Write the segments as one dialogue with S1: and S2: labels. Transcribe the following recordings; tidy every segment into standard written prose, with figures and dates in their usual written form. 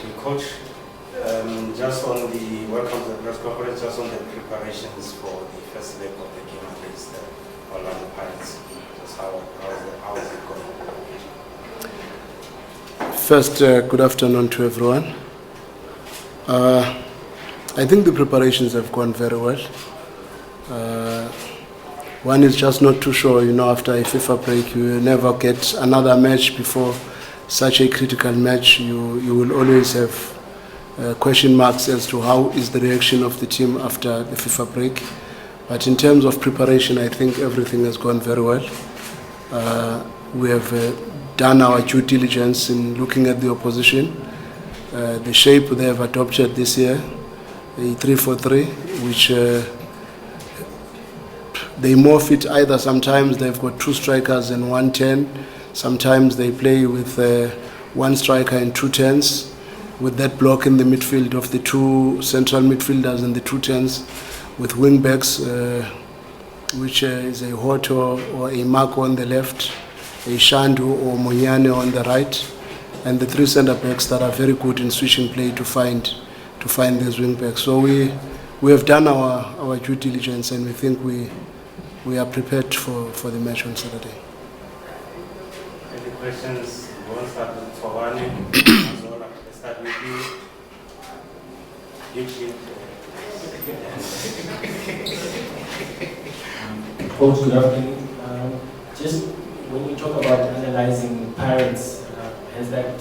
S1: you, Coach. Just on the welcome to the press conference, just on the preparations for the first leg of the game against the Orlando Pirates. Just how is it going?
S2: First, good afternoon to everyone. I think the preparations have gone very well. One is just not too sure, after a FIFA break, you will never get another match before such a critical match. You will always have question marks as to how is the reaction of the team after the FIFA break. But in terms of preparation, I think everything has gone very well. We have done our due diligence in looking at the opposition. The shape they have adopted this year, a 3-4-3, which they morph it either. Sometimes they've got two strikers and 1-10. Sometimes they play with one striker and 2 10s, with that block in the midfield of the two central midfielders and the 2 10s, with wing backs, which is a Hoto or a Marco on the left, a Shandu or Monyane on the right, and the 3 centre backs that are very good in switching play to find those wing backs. So we have done our due diligence, and we think we are prepared for the match on Saturday.
S1: Any questions? You want to start with Fawani? Let's start with you.
S3: Coach, good afternoon. Just when you talk about analyzing Pirates, has that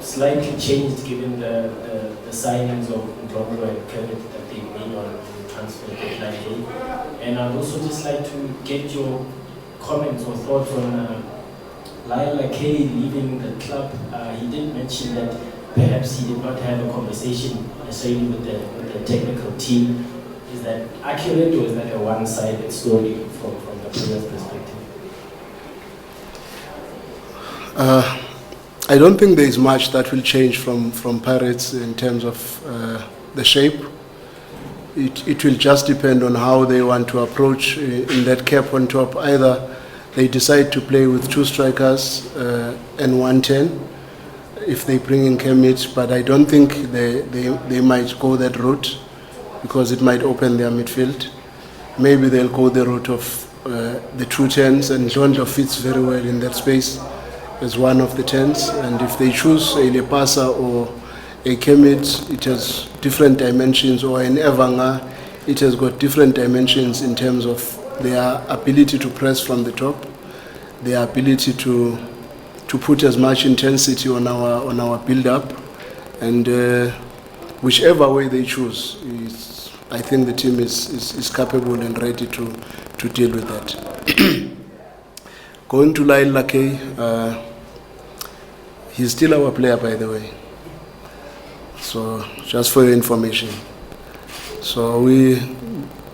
S3: slightly changed given the signings of Mngqithi and Kevin that they made on transfer deadline day? And I'd also just like to get your comments or thoughts on Lyle Lakay leaving the club. He did mention that perhaps he did not have a conversation necessarily with the technical team. Is that accurate, or is that a one-sided story from the player's perspective?
S2: I don't think there is much that will change from Pirates in terms of the shape. It will just depend on how they want to approach in that cap on top. Either they decide to play with 2 strikers and 1-10 if they bring in Kermit, but I don't think they might go that route because it might open their midfield. Maybe they'll go the route of the 2 10s, and Ndlondlo fits very well in that space as one of the 10s. And if they choose a Lepasa or a Kermit, it has different dimensions, or an Evanga, it has got different dimensions in terms of their ability to press from the top, their ability to put as much intensity on our build-up, and whichever way they choose, I think the team is capable and ready to deal with that. Going to Lyle Lakay, he's still our player, by the way. So just for your information. So we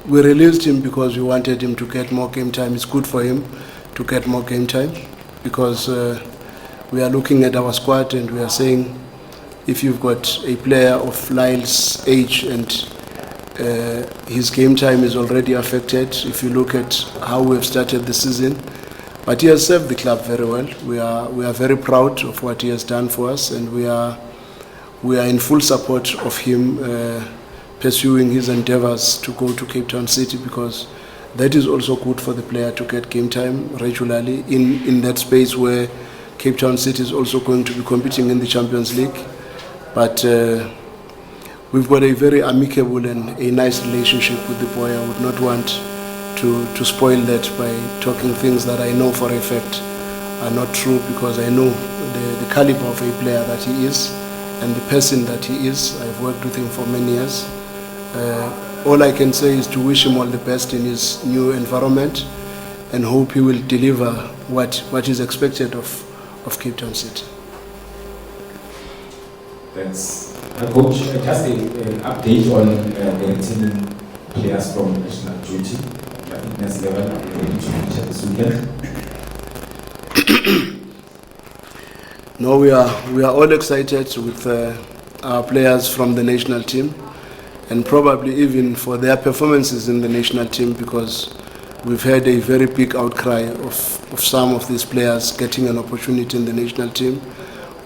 S2: released him because we wanted him to get more game time. It's good for him to get more game time because we are looking at our squad and we are saying, if you've got a player of Lyle's age and his game time is already affected, if you look at how we have started the season, but he has served the club very well. We are very proud of what he has done for us, and we are in full support of him pursuing his endeavors to go to Cape Town City, because that is also good for the player to get game time regularly in that space where Cape Town City is also going to be competing in the Champions League. But we've got a very amicable and a nice relationship with the boy. I would not want to spoil that by talking things that I know for a fact are not true, because I know the caliber of a player that he is and the person that he is. I've worked with him for many years. All I can say is to wish him all the best in his new environment and hope he will deliver what is expected of Cape Town City.
S4: Thanks. Coach, just an update on the returning players from national duty. I think fitness level going to feature this weekend.
S2: No, we are all excited with our players from the national team, and probably even for their performances in the national team, because we've had a very big outcry of some of these players getting an opportunity in the national team.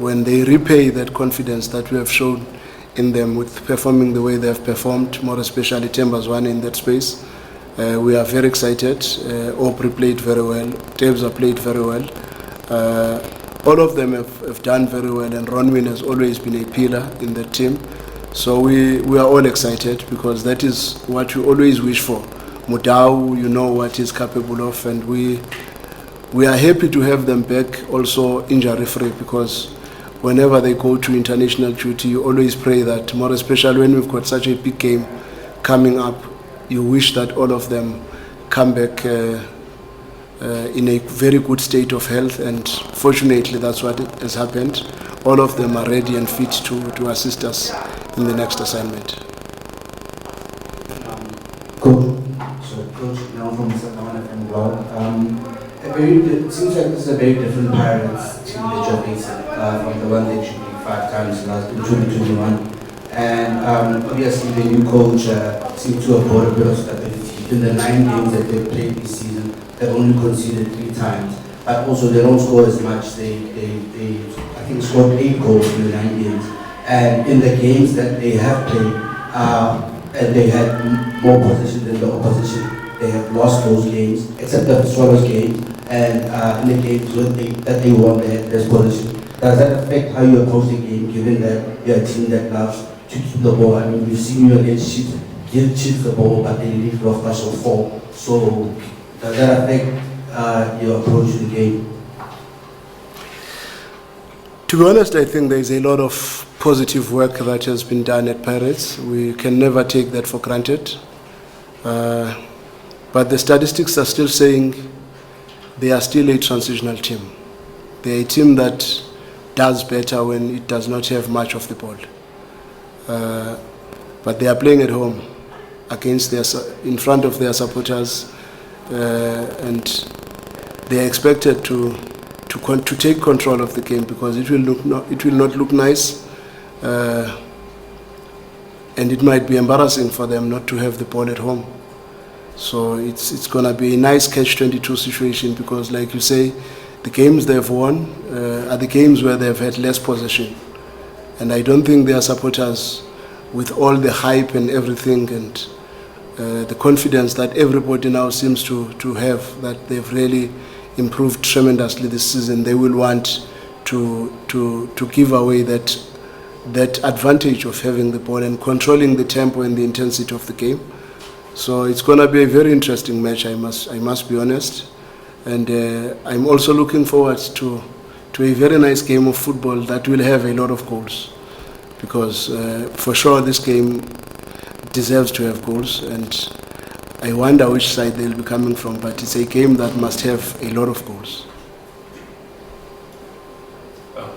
S2: when they repay that confidence that we have shown in them with performing the way they have performed, more especially Temba's one in that space, we are very excited. Aubrey played very well, Tebza played very well. All of them have done very well, and Ronwin has always been a pillar in the team. So we are all excited because that is what we always wish for. Mudau, you know what he's capable of, and we are happy to have them back also injury-free, because whenever they go to international duty, you always pray that, more especially when we've got such a big game coming up, you wish that all of them come back in a very good state of health, and fortunately that's what has happened. All of them are ready and fit to assist us in the next assignment.
S5: Coach, now from Sundowns and Blog. It seems like this is a very different Pirates team that you're facing from the one that you beat 5 times last in 2021. And obviously the new coach seems to have brought a bit of stability. In the 9 games that they've played this season, they've only conceded 3 times. But also they don't score as much. They I think scored 8 goals in the 9 games. And in the games that they have played, and they had more possession than the opposition, they have lost those games, except the Swallows game, and in the games that they won, they had less possession. Does that affect how you approach the game, given that you're a team that loves to keep the ball? I mean, we've seen you against Chiefs give Chiefs the ball, but they leave off rush of 4. So does that affect your approach to the game?
S2: To be honest, I think there is a lot of positive work that has been done at Pirates. We can never take that for granted. But the statistics are still saying they are still a transitional team. They are a team that does better when it does not have much of the ball. But they are playing at home against in front of their supporters, and they are expected to take control of the game, because it will not look nice, and it might be embarrassing for them not to have the ball at home. So it's going to be a nice catch-22 situation, because, like you say, the games they've won are the games where they've had less possession, and I don't think their supporters, with all the hype and everything, and the confidence that everybody now seems to have, that they've really improved tremendously this season, they will want to give away that advantage of having the ball and controlling the tempo and the intensity of the game. So it's going to be a very interesting match, I must be honest. And I'm also looking forward to a very nice game of football that will have a lot of goals, because for sure this game deserves to have goals, and I wonder which side they'll be coming from, but it's a game that must have a lot of goals.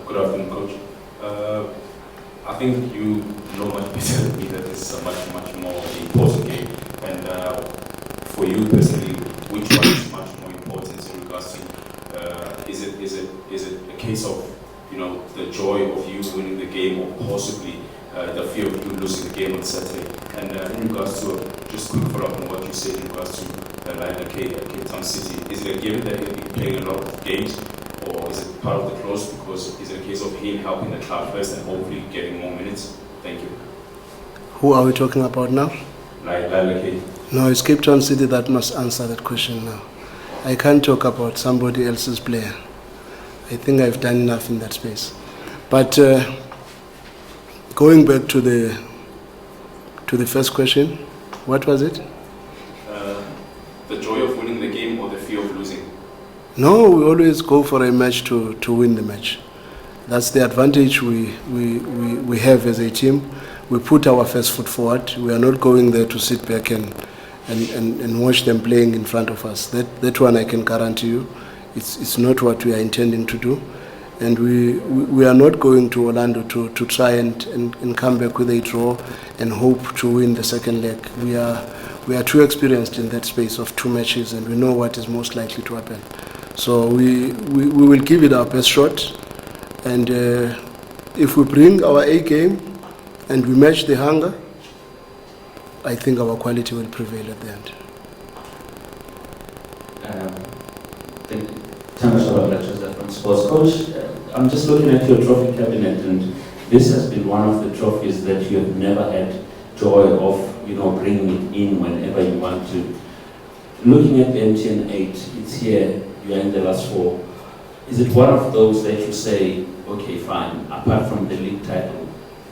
S6: Good afternoon, Coach. I think you know much better than me that this is a much more important game. And for you personally, which one is much more important in regards to, is it a case of, the joy of you winning the game, or possibly the fear of you losing the game on Saturday? And in regards to, just quick follow up on what you said in regards to Cape Town City, is it a given that he'll be playing a lot of games, or is it part of the clause, because is it a case of him helping the club first and hopefully getting more minutes? Thank you.
S2: Who are we talking about now?
S6: Like
S2: No, it's Cape Town City that must answer that question now. I can't talk about somebody else's player. I think I've done enough in that space. But going back to the first question, what was it?
S6: The joy of winning the game or the fear of losing?
S2: No, we always go for a match to win the match. That's the advantage we have as a team. We put our first foot forward. We are not going there to sit back and watch them playing in front of us. That one I can guarantee you. It's not what we are intending to do. And we are not going to Orlando to try and come back with a draw and hope to win the second leg. We are too experienced in that space of 2 matches, and we know what is most likely to happen. So we will give it our best shot, and if we bring our A game and we match the hunger, I think our quality will prevail at the end.
S7: From Sports Coach, I'm just looking at your trophy cabinet, and this has been one of the trophies that you have never had joy of, bringing it in whenever you want to. Looking at the MTN 8, it's here, you are in the last 4. Is it one of those that you say, okay, fine, apart from the league title,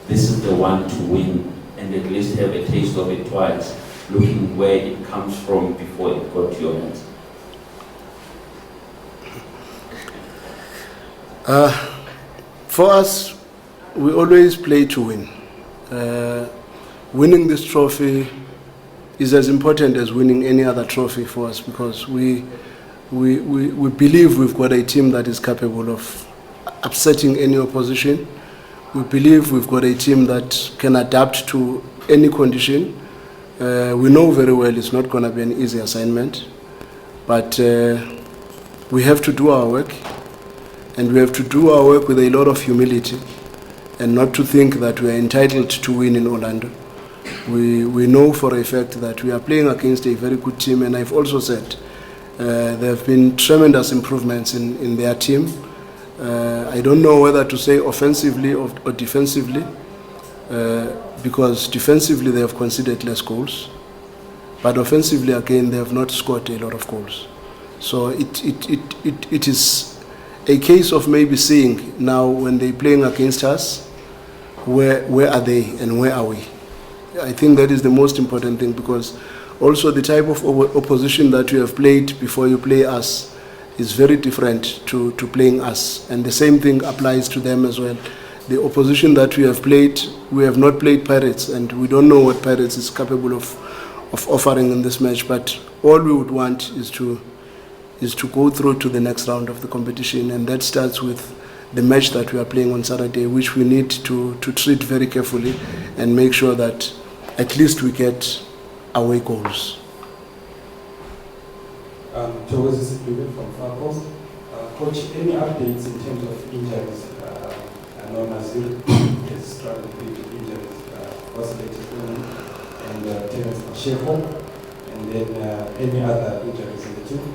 S7: this is the one to win, and at least have a taste of it twice, looking where it comes from before it got to your hands?
S2: For us, we always play to win. Winning this trophy is as important as winning any other trophy for us, because we believe we've got a team that is capable of upsetting any opposition. We believe we've got a team that can adapt to any condition. We know very well it's not going to be an easy assignment, but we have to do our work, and we have to do our work with a lot of humility, and not to think that we are entitled to win in Orlando. We know for a fact that we are playing against a very good team, and I've also said there have been tremendous improvements in their team. I don't know whether to say offensively or defensively, because defensively they have conceded less goals, but offensively again they have not scored a lot of goals. So it is a case of maybe seeing now when they're playing against us, where are they and where are we? I think that is the most important thing, because also the type of opposition that you have played before you play us is very different to playing us, and the same thing applies to them as well. The opposition that we have played, we have not played Pirates, and we don't know what Pirates is capable of offering in this match, but all we would want is to go through to the next round of the competition, and that starts with the match that we are playing on Saturday, which we need to treat very carefully and make sure that at least we get away goals.
S8: Thomas is from Far Coast. Coach, any updates in terms of injuries? I know Nasir is struggling with injuries, and Terence Masheko, and then any other injuries in the team?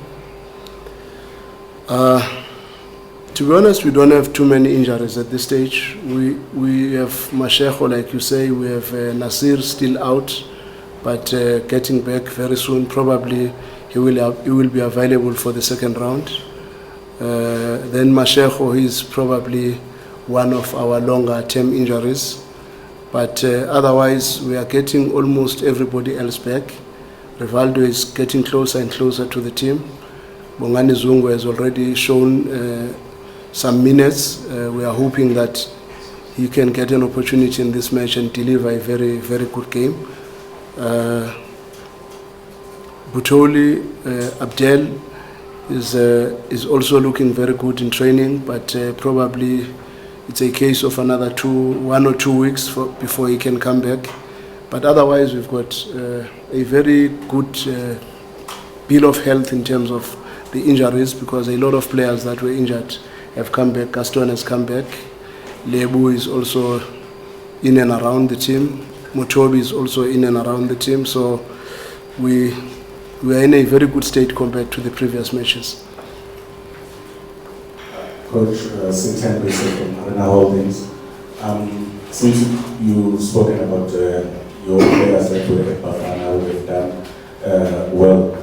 S2: To be honest, we don't have too many injuries at this stage. We have Masheko, like you say. We have Nasir still out, but getting back very soon. Probably he will be available for the second round. Then Masheko is probably one of our longer term injuries, but otherwise we are getting almost everybody else back. Rivaldo is getting closer and closer to the team. Bongani Zungu has already shown some minutes. We are hoping that he can get an opportunity in this match and deliver a very, very good game. Butoli, Abdel is also looking very good in training, but probably it's a case of another 1 or 2 weeks before he can come back. But otherwise, we've got a very good bill of health in terms of the injuries, because a lot of players that were injured have come back. Gaston has come back. Lebu is also in and around the team. Motobi is also in and around the team. So we are in a very good state compared to the previous matches.
S9: Coach, Sintan Bishop from Arena Holdings. Since you've spoken about your players that were at Bafana, who have done well,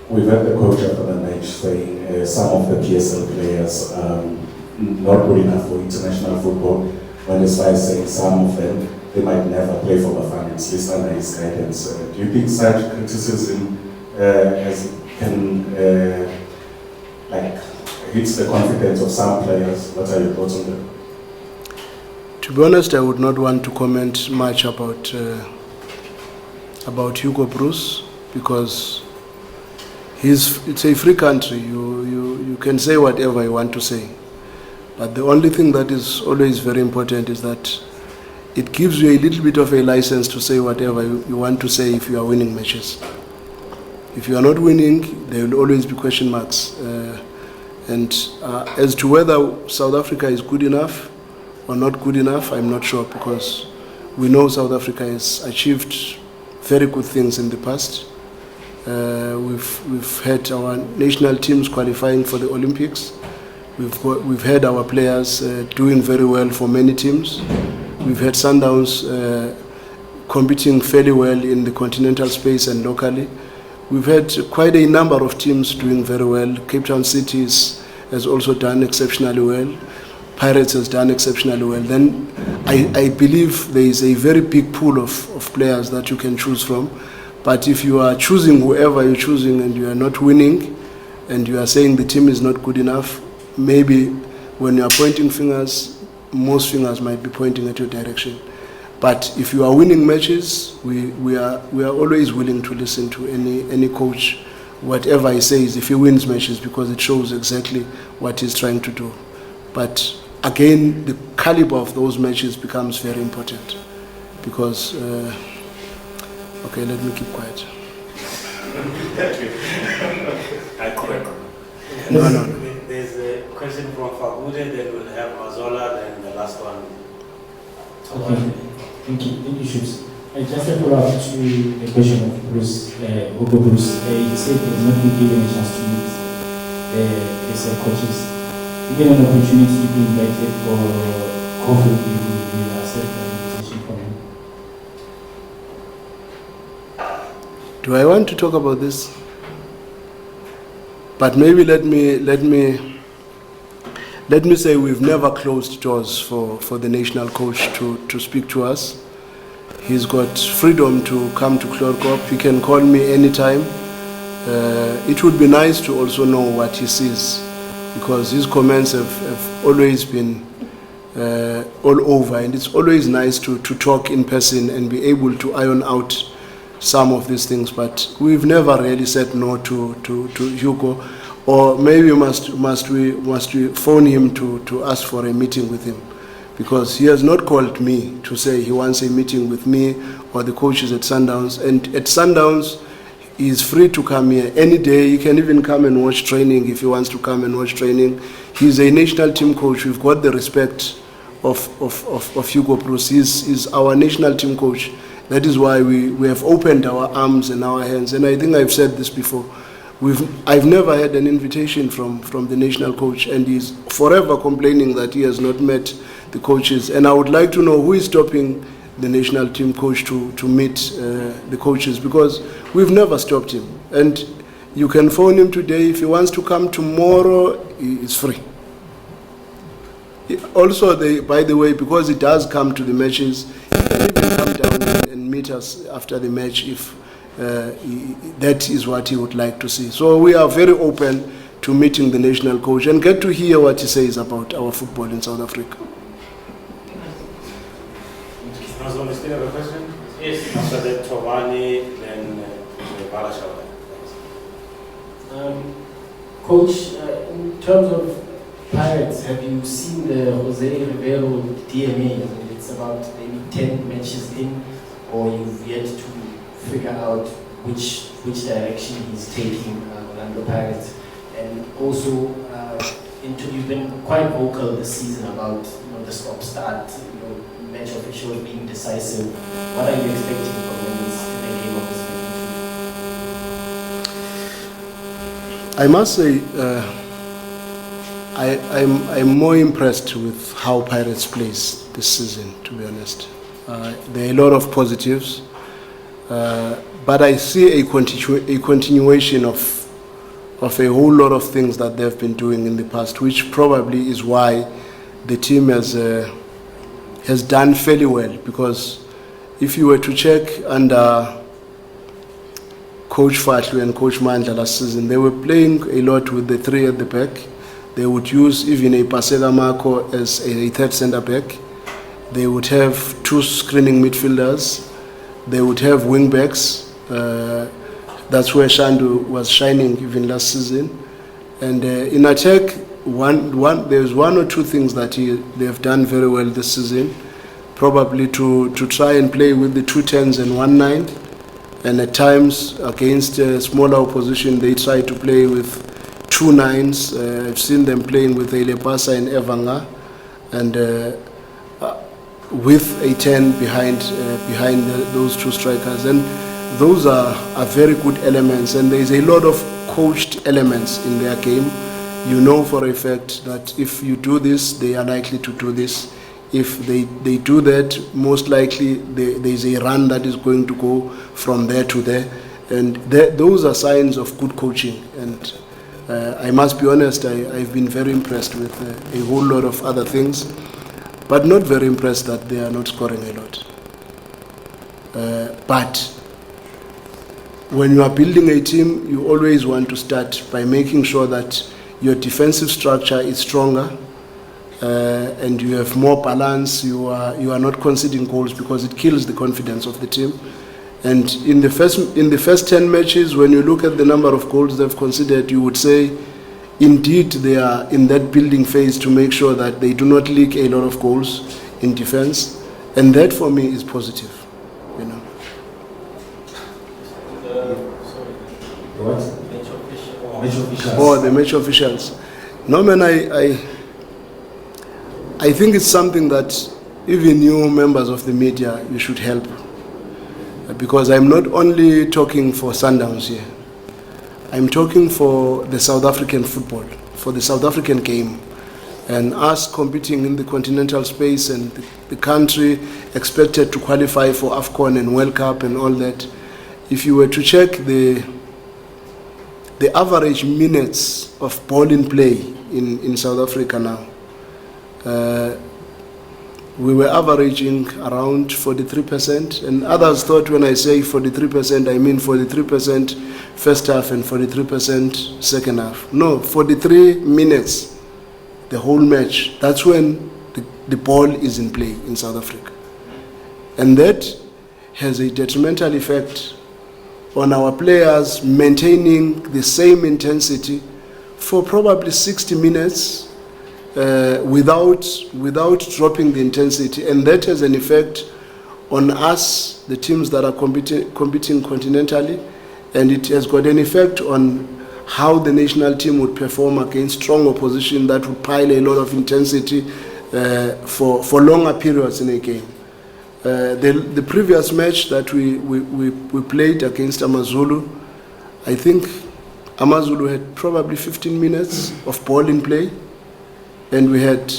S9: we've heard the coach after the match saying some of the PSL players not good enough for international football, when as far as saying some of them, they might never play for Bafana, at least under his guidance. Do you think such criticism can hit the confidence of some players? What are your thoughts on that?
S2: To be honest, I would not want to comment much about Hugo Bruce, because it's a free country. You can say whatever you want to say, but the only thing that is always very important is that it gives you a little bit of a license to say whatever you want to say if you are winning matches. If you are not winning, there will always be question marks. And as to whether South Africa is good enough or not good enough, I'm not sure, because we know South Africa has achieved very good things in the past. We've had our national teams qualifying for the Olympics. We've had our players doing very well for many teams. We've had Sundowns competing fairly well in the continental space and locally. We've had quite a number of teams doing very well. Cape Town City has also done exceptionally well. Pirates has done exceptionally well. Then I believe there is a very big pool of players that you can choose from. But if you are choosing whoever you're choosing and you are not winning, and you are saying the team is not good enough, maybe when you are pointing fingers, most fingers might be pointing at your direction. But if you are winning matches, we are always willing to listen to any coach, whatever he says, if he wins matches, because it shows exactly what he's trying to do. But again, the caliber of those matches becomes very important, because okay, let me keep quiet. No.
S1: There's a question from Fagude, then we'll have Mazola, then the last one.
S3: Okay. Thank you, Shoots. Just a follow-up to the question of Bruce, Hugo Bruce. He said he's not been given a chance to meet his coaches. Given an opportunity to be invited for coffee, we will accept the invitation from him.
S2: Do I want to talk about this? But maybe let me say we've never closed doors for the national coach to speak to us. He's got freedom to come to Clorkop. He can call me anytime. It would be nice to also know what he sees, because his comments have always been all over, and it's always nice to talk in person and be able to iron out some of these things. But we've never really said no to Hugo, or maybe must we phone him to ask for a meeting with him, because he has not called me to say he wants a meeting with me or the coaches at Sundowns. And at Sundowns, he is free to come here any day. He can even come and watch training if he wants to come and watch training. He's a national team coach. We've got the respect of Hugo Bruce. He's our national team coach. That is why we have opened our arms and our hands. And I think I've said this before. I've never had an invitation from the national coach, and he's forever complaining that he has not met the coaches. And I would like to know who is stopping the national team coach to meet the coaches, because we've never stopped him. And you can phone him today. If he wants to come tomorrow, he's free. Also, by the way, because he does come to the matches, he can even come down and meet us after the match if that is what he would like to see. So we are very open to meeting the national coach and get to hear what he says about our football in South Africa.
S1: Councilman, still have a question?
S3: Yes.
S1: After that, Tovani, then Balashawa.
S3: Coach, in terms of Pirates, have you seen the Jose Rivero DMA? It's about maybe 10 matches in, or you've yet to figure out which direction he's taking on the Pirates? And also, you've been quite vocal this season about the stop-start, match officials being decisive. What are you expecting from him in the game of this magnitude?
S2: I must say, I'm more impressed with how Pirates plays this season, to be honest. There are a lot of positives, but I see a continuation of a whole lot of things that they've been doing in the past, which probably is why the team has done fairly well. Because if you were to check under Coach Fatlu and Coach Mandla last season, they were playing a lot with the three at the back. They would use even a Pasega Marco as a third centre back. They would have two screening midfielders. They would have wing backs. That's where Shandu was shining even last season. And in attack, there's one or two things that they have done very well this season. Probably to try and play with the 2 10s and 1 9. And at times, against a smaller opposition, they try to play with 2 9s. I've seen them playing with Eilepasa and Evanga, and with a 10 behind those two strikers. And those are very good elements, and there is a lot of coached elements in their game. you know for a fact that if you do this, they are likely to do this. If they do that, most likely there is a run that is going to go from there to there. And those are signs of good coaching. And I must be honest, I've been very impressed with a whole lot of other things, but not very impressed that they are not scoring a lot. But when you are building a team, you always want to start by making sure that your defensive structure is stronger, and you have more balance. You are not conceding goals because it kills the confidence of the team. And in the first 10 matches, when you look at the number of goals they've conceded, you would say, indeed, they are in that building phase to make sure that they do not leak a lot of goals in defense, and that for me is positive. You know. The match officials. No, man, I think it's something that even you members of the media, you should help. Because I'm not only talking for Sundowns here. I'm talking for the South African football, for the South African game. And us competing in the continental space and the country expected to qualify for AFCON and World Cup and all that. If you were to check the average minutes of ball in play in South Africa now, we were averaging around 43%, and others thought when I say 43%, I mean 43% first half and 43% second half. No, 43 minutes, the whole match. That's when the ball is in play in South Africa. And that has a detrimental effect on our players maintaining the same intensity for probably 60 minutes without dropping the intensity, and that has an effect on us, the teams that are competing continentally, and it has got an effect on how the national team would perform against strong opposition that would pile a lot of intensity for longer periods in a game. The previous match that we played against AmaZulu, I think AmaZulu had probably 15 minutes of ball in play, and we had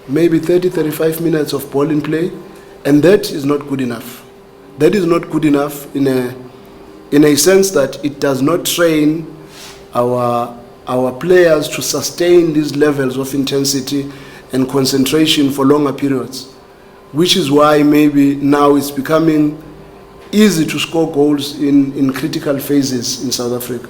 S2: maybe 30-35 minutes of ball in play, and that is not good enough. That is not good enough in a sense that it does not train our players to sustain these levels of intensity and concentration for longer periods, which is why maybe now it's becoming easy to score goals in critical phases in South Africa.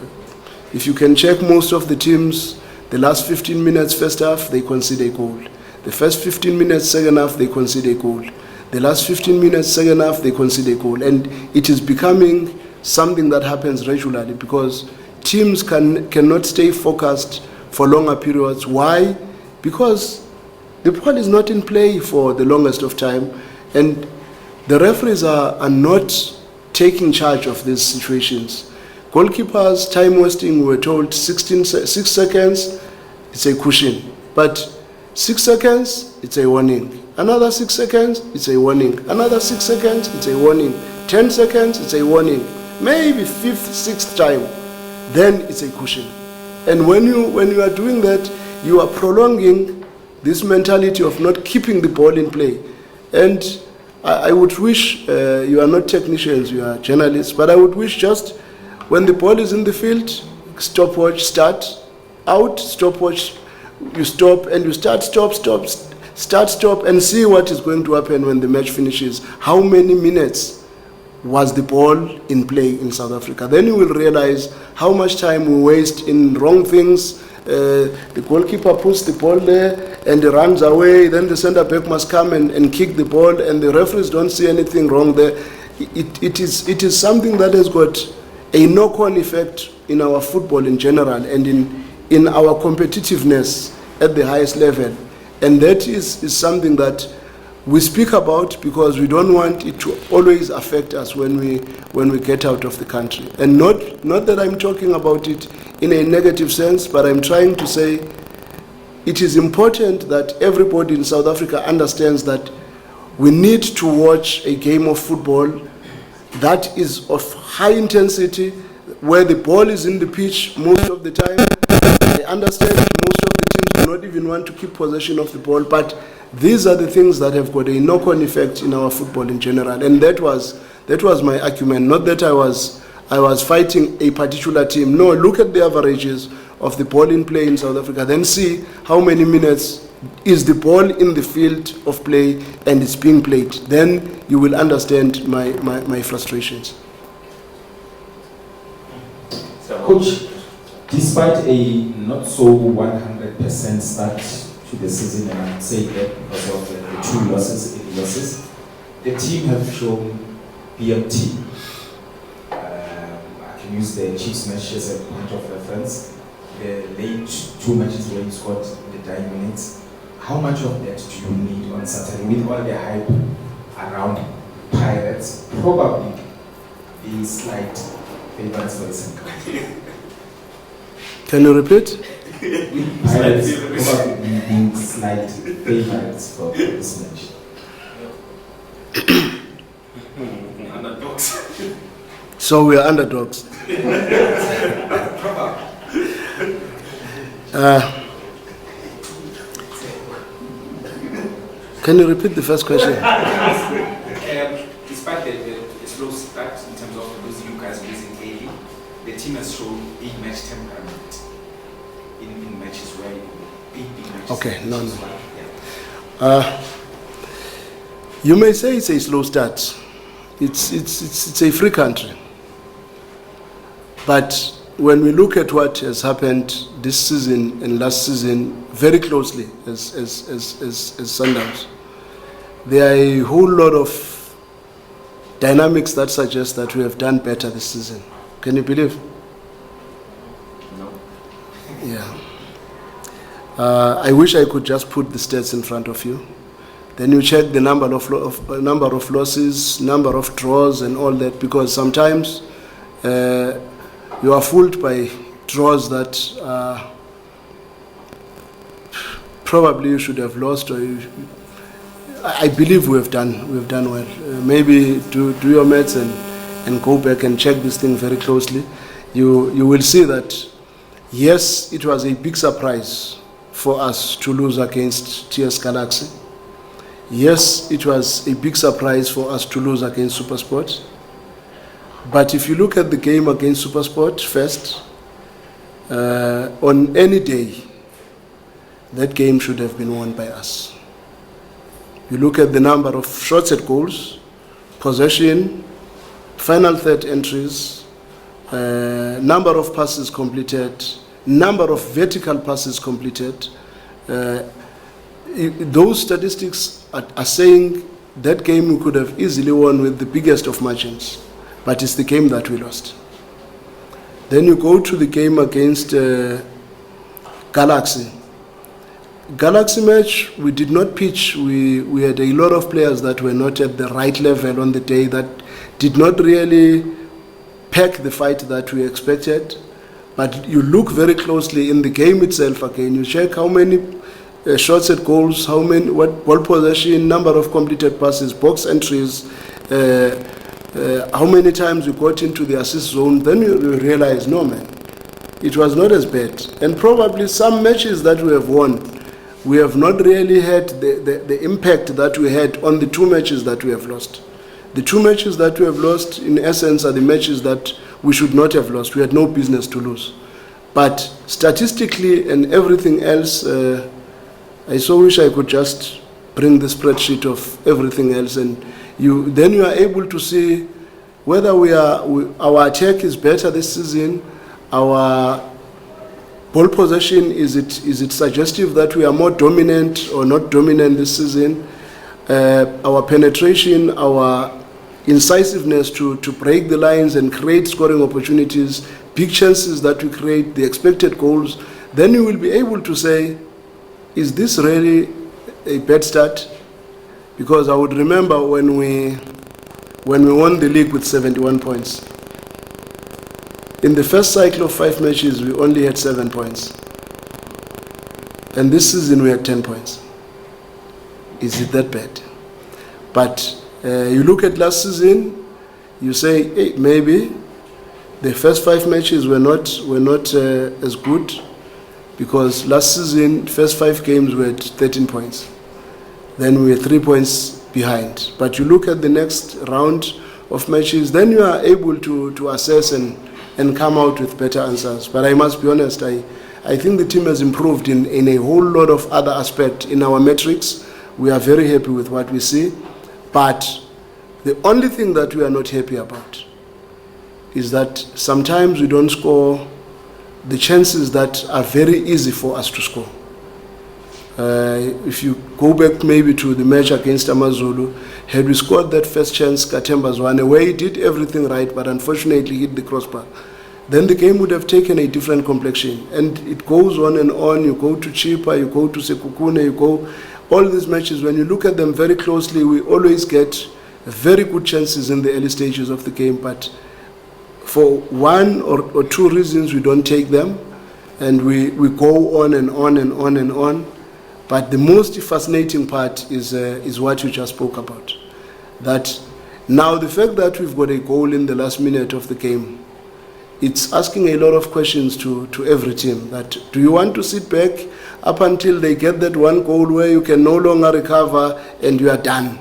S2: If you can check most of the teams, the last 15 minutes first half, they concede a goal. The first 15 minutes second half, they concede a goal. The last 15 minutes second half, they concede a goal. And it is becoming something that happens regularly because teams cannot stay focused for longer periods. Why? Because the ball is not in play for the longest of time, and the referees are not taking charge of these situations. Goalkeepers, time wasting, we were told 6 seconds, it's a cushion. But 6 seconds, it's a warning. Another 6 seconds, it's a warning. Another 6 seconds, it's a warning. 10 seconds, it's a warning. Maybe 5th, 6th time, then it's a cushion. And when you are doing that, you are prolonging this mentality of not keeping the ball in play. And I would wish, you are not technicians, you are journalists, but I would wish just when the ball is in the field, stopwatch, start, out, stopwatch, you stop, and you start, stop, and see what is going to happen when the match finishes. How many minutes was the ball in play in South Africa? Then you will realize how much time we waste in wrong things. The goalkeeper puts the ball there and he runs away, then the center back must come and kick the ball, and the referees don't see anything wrong there. It is something that has got a knock-on effect in our football in general and in our competitiveness at the highest level. And that is something that we speak about because we don't want it to always affect us when we get out of the country. And not that I'm talking about it in a negative sense, but I'm trying to say it is important that everybody in South Africa understands that we need to watch a game of football that is of high intensity, where the ball is in the pitch most of the time, understand most of the teams do not even want to keep possession of the ball, but these are the things that have got a knock-on effect in our football in general, and that was my argument. Not that I was fighting a particular team. No, look at the averages of the ball in play in South Africa. Then see how many minutes is the ball in the field of play and it's being played. Then you will understand my frustrations.
S4: Coach, despite a not so 100% start to the season, and I'm saying that because of the 2 losses, the team have shown BMT. I can use the Chiefs match as a point of reference. The late 2 matches where you scored in the dying minutes. How much of that do you need on Saturday with all the hype around Pirates? Probably being slight favorites for the second.
S2: Can you repeat?
S4: Pirates probably being slight favorites for this match.
S6: Underdogs.
S2: So we are underdogs. Can you repeat the first question?
S10: Despite the slow start in terms of losing, you guys losing early, the team has shown big match temperament in matches where big matches.
S2: Okay, no.
S10: Yeah.
S2: You may say it's a slow start. It's a free country. But when we look at what has happened this season and last season very closely as Sundowns, there are a whole lot of dynamics that suggest that we have done better this season. Can you believe?
S10: No.
S2: Yeah. I wish I could just put the stats in front of you. Then you check the number of losses, number of draws and all that, because sometimes you are fooled by draws that probably you should have lost, or I believe we have done well. Maybe do your maths and go back and check this thing very closely. You will see that yes, it was a big surprise for us to lose against TS Galaxy. Yes, it was a big surprise for us to lose against SuperSport. But if you look at the game against SuperSport first, on any day, that game should have been won by us. You look at the number of shots at goals, possession, final third entries, number of passes completed, number of vertical passes completed. Those statistics are saying that game we could have easily won with the biggest of margins, but it's the game that we lost. Then you go to the game against Galaxy. Galaxy match, we did not pitch. We had a lot of players that were not at the right level on the day, that did not really pack the fight that we expected. But you look very closely in the game itself again, you check how many shots at goals, what ball possession, number of completed passes, box entries, how many times we got into the assist zone. Then you realize, no man, it was not as bad. And probably some matches that we have won, we have not really had the impact that we had on the 2 matches that we have lost. The 2 matches that we have lost, in essence, are the matches that we should not have lost. We had no business to lose. But statistically and everything else, I so wish I could just bring the spreadsheet of everything else, and then you are able to see whether our attack is better this season, our ball possession, is it suggestive that we are more dominant or not dominant this season, our penetration, our incisiveness to break the lines and create scoring opportunities, big chances that we create, the expected goals. Then you will be able to say, is this really a bad start? Because I would remember when we won the league with 71 points. In the first cycle of 5 matches, we only had 7 points. And this season we had 10 points. Is it that bad? But you look at last season, you say, hey, maybe the first 5 matches were not as good. because last season, first 5 games we had 13 points. Then we were 3 points behind. But you look at the next round of matches, then you are able to assess and come out with better answers. But I must be honest, I think the team has improved in a whole lot of other aspects in our metrics. We are very happy with what we see. But the only thing that we are not happy about is that sometimes we don't score the chances that are very easy for us to score. If you go back maybe to the match against Amazulu, had we scored that first chance, Katemba's one away, he did everything right, but unfortunately hit the crossbar, then the game would have taken a different complexion. And it goes on and on. You go to Chipa, you go to Sekukune, you go, all these matches, when you look at them very closely, we always get very good chances in the early stages of the game, but for one or two reasons we don't take them, and we go on and on and on and on. But the most fascinating part is what you just spoke about. That now the fact that we've got a goal in the last minute of the game, it's asking a lot of questions to every team. That do you want to sit back up until they get that one goal where you can no longer recover and you are done?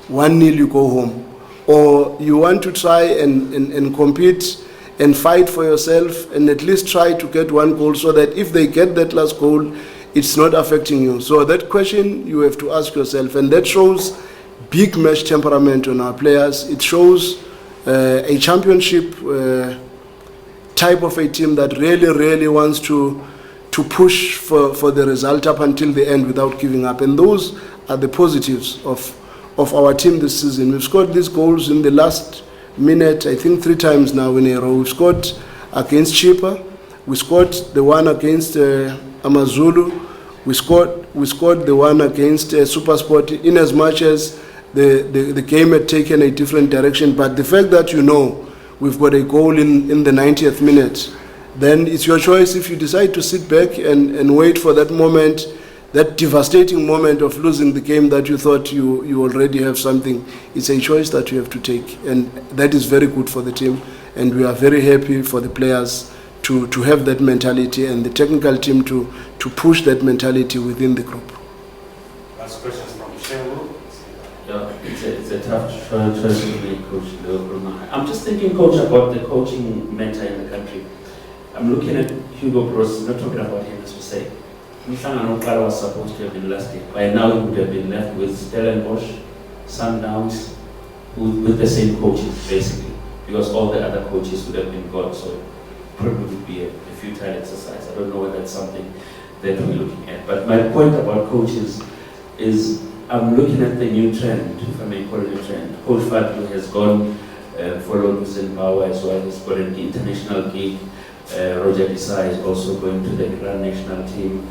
S2: 1-0 you go home. Or you want to try and compete and fight for yourself and at least try to get one goal so that if they get that last goal, it's not affecting you. So that question you have to ask yourself, and that shows big match temperament on our players. It shows a championship type of a team that really wants to push for the result up until the end without giving up. And those are the positives of our team this season. We've scored these goals in the last minute, I think 3 times now in a row. We've scored against Chipa. We scored the one against Amazulu. We scored the one against SuperSport, in as much as the game had taken a different direction. But the fact that we've got a goal in the 90th minute, then it's your choice if you decide to sit back and wait for that moment, that devastating moment of losing the game that you thought you already have something. It's a choice that you have to take, and that is very good for the team, and we are very happy for the players to have that mentality and the technical team to push that mentality within the group.
S1: Last question from Shehu.
S7: Yeah, it's a tough choice to make, Coach. I'm just thinking, Coach, about the coaching mentor in the country. I'm looking at Hugo Bros, not talking about him as we say. Mhlanga was supposed to have been last year. By now he would have been left with Stellenbosch, Sundowns, with the same coaches basically, because all the other coaches would have been gone. So probably would be a futile exercise. I don't know whether that's something that we're looking at. But my point about coaches is I'm looking at the new trend, if I may call it a trend. Coach Fadlu has gone, followed Zimbabwe as well. He's got an international gig. Roger Desai is also going to the Grand National team.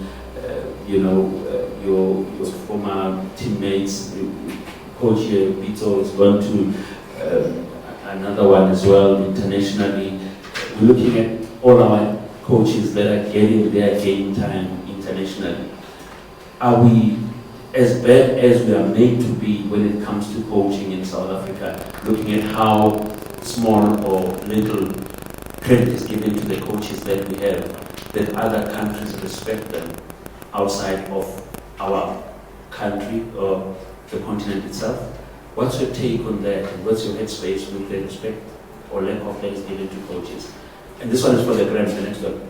S7: Your former teammates, Coach Bito is going to another one as well internationally. We're looking at all our coaches that are getting their game time internationally. Are we as bad as we are made to be when it comes to coaching in South Africa, looking at how small or little credit is given to the coaches that we have, that other countries respect them outside of our country or the continent itself? What's your take on that, and what's your headspace with the respect or lack of that is given to coaches? And this one is for the Grand, the next one.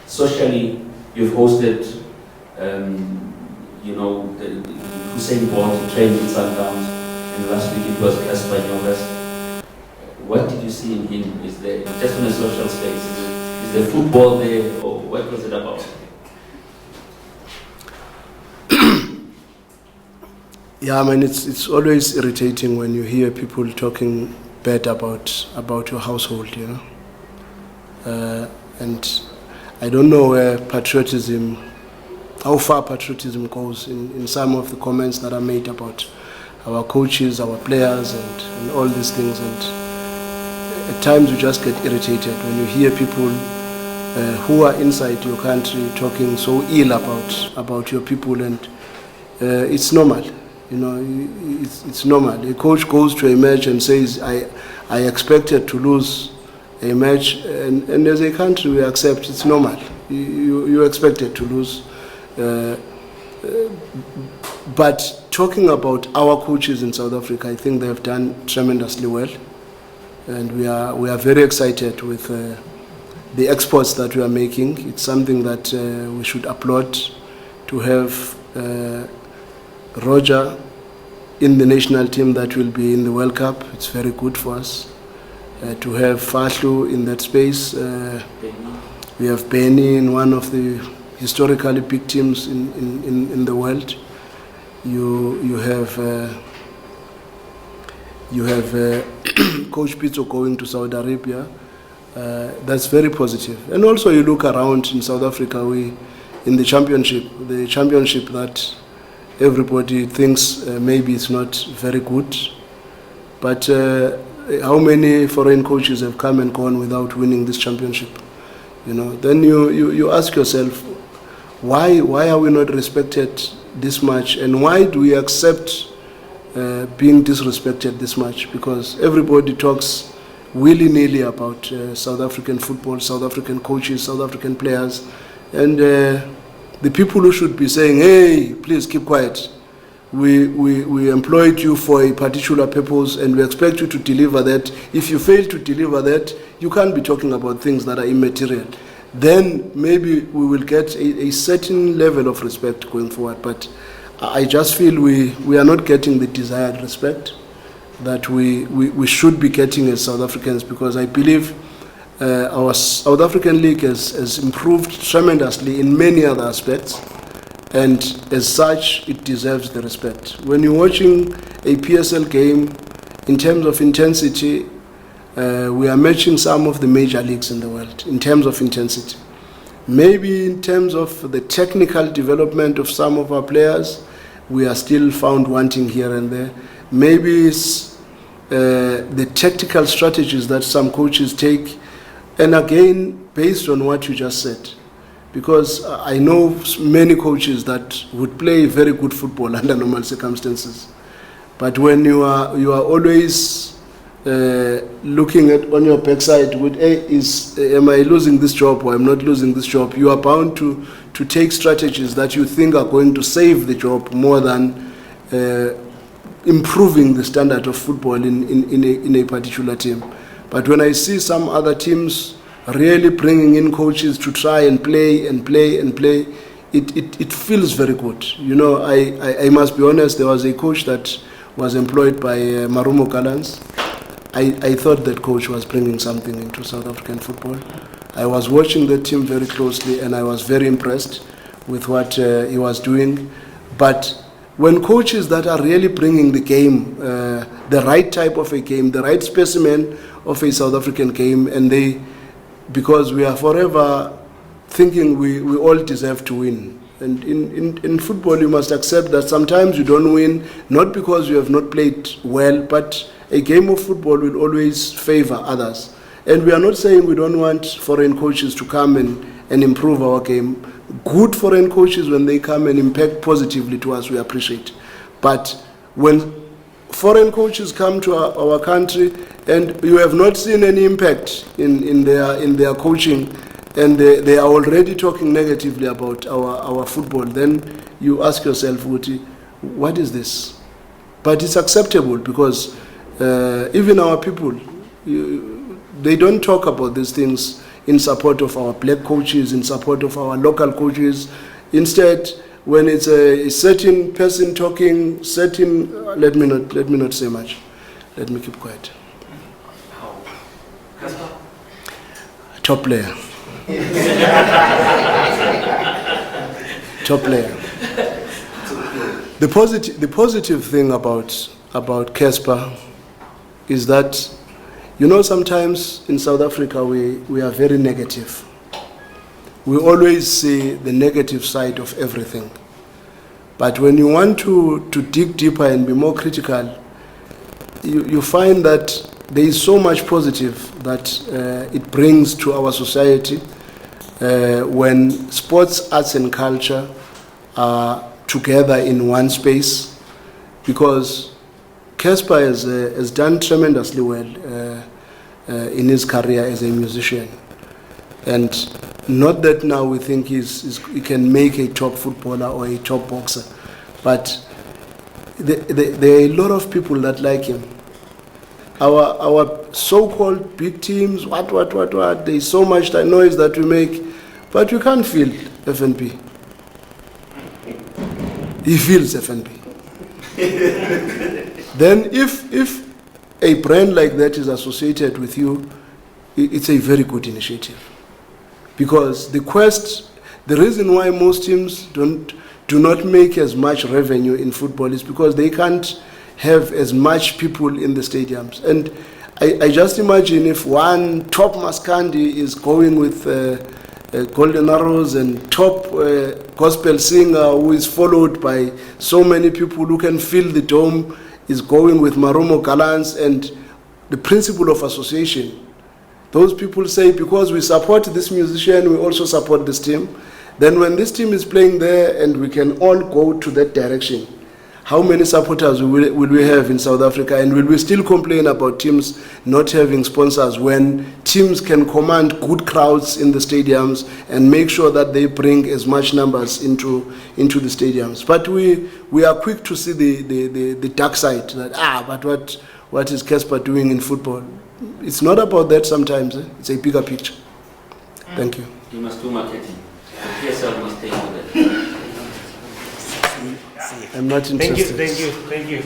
S7: Socially, you've hosted, the Hussein Bolt trained in Sundowns, and last week it was Casper Nyovest. What did you see in him? Is there, just in a social space, is there football there, or what was it about?
S2: Yeah, I mean, it's always irritating when you hear people talking bad about your household, and I don't know where how far patriotism goes in some of the comments that are made about our coaches, our players, and all these things. And at times you just get irritated when you hear people who are inside your country talking so ill about your people, and it's normal. It's normal. A coach goes to a match and says, I expected to lose a match, and as a country we accept it's normal. You expected to lose. But talking about our coaches in South Africa, I think they have done tremendously well. And we are very excited with the exports that we are making. It's something that we should applaud, to have Roger in the national team that will be in the World Cup. It's very good for us. To have Fahlu in that space. We have Benny in one of the historically big teams in the world. You have Coach Pitso going to Saudi Arabia. That's very positive. And also you look around in South Africa, in the championship that everybody thinks maybe it's not very good. But how many foreign coaches have come and gone without winning this championship? Then you ask yourself, why are we not respected this much, and why do we accept being disrespected this much? Because everybody talks willy-nilly about South African football, South African coaches, South African players, and the people who should be saying, hey, please keep quiet. We employed you for a particular purpose and we expect you to deliver that. If you fail to deliver that, you can't be talking about things that are immaterial. Then maybe we will get a certain level of respect going forward. But I just feel we are not getting the desired respect that we should be getting as South Africans, because I believe our South African league has improved tremendously in many other aspects. And as such, it deserves the respect. When you're watching a PSL game, in terms of intensity, we are matching some of the major leagues in the world in terms of intensity. Maybe in terms of the technical development of some of our players, we are still found wanting here and there. Maybe it's the tactical strategies that some coaches take, and again, based on what you just said. Because I know many coaches that would play very good football under normal circumstances. But when you are always looking on your backside with, hey, am I losing this job or I'm not losing this job, you are bound to take strategies that you think are going to save the job more than improving the standard of football in a particular team. But when I see some other teams really bringing in coaches to try and play, it feels very good. I must be honest, there was a coach that was employed by Marumo Gallants. I thought that coach was bringing something into South African football. I was watching the team very closely and I was very impressed with what he was doing. But when coaches that are really bringing the game, the right type of a game, the right specimen of a South African game, and because we are forever thinking we all deserve to win. And in football, you must accept that sometimes you don't win, not because you have not played well, but a game of football will always favor others. And we are not saying we don't want foreign coaches to come and improve our game. Good foreign coaches, when they come and impact positively to us, we appreciate. But when foreign coaches come to our country and you have not seen any impact in their coaching, and they are already talking negatively about our football, then you ask yourself, what is this? But it's acceptable because even our people, they don't talk about these things in support of our black coaches, in support of our local coaches. Instead, when it's a certain person talking, let me not say much. Let me keep quiet. Top player. Top player. The positive thing about Casper is that, sometimes in South Africa we are very negative. We always see the negative side of everything. But when you want to dig deeper and be more critical, you find that there is so much positive that it brings to our society when sports, arts and culture are together in one space, because Casper has done tremendously well in his career as a musician. And Not that now we think he can make a top footballer or a top boxer, but there are a lot of people that like him. Our so-called big teams, what, there's so much noise that we make, but we can't feel FNP. He feels FNP. Then if a brand like that is associated with you, it's a very good initiative. Because the reason why most teams do not make as much revenue in football is because they can't have as much people in the stadiums. And I just imagine if one top Maskandi is going with Golden Arrows and top gospel singer who is followed by so many people who can fill the dome is going with Marumo Gallants and the principle of association. Those people say, because we support this musician, we also support this team. Then when this team is playing there and we can all go to that direction, how many supporters will we have in South Africa? And will we still complain about teams not having sponsors when teams can command good crowds in the stadiums and make sure that they bring as much numbers into the stadiums? But we are quick to see the dark side, that, but what is Casper doing in football? It's not about that sometimes. It's a bigger picture. Thank you.
S7: You must do marketing. PSL must take over that.
S2: I'm not interested.
S1: Thank you.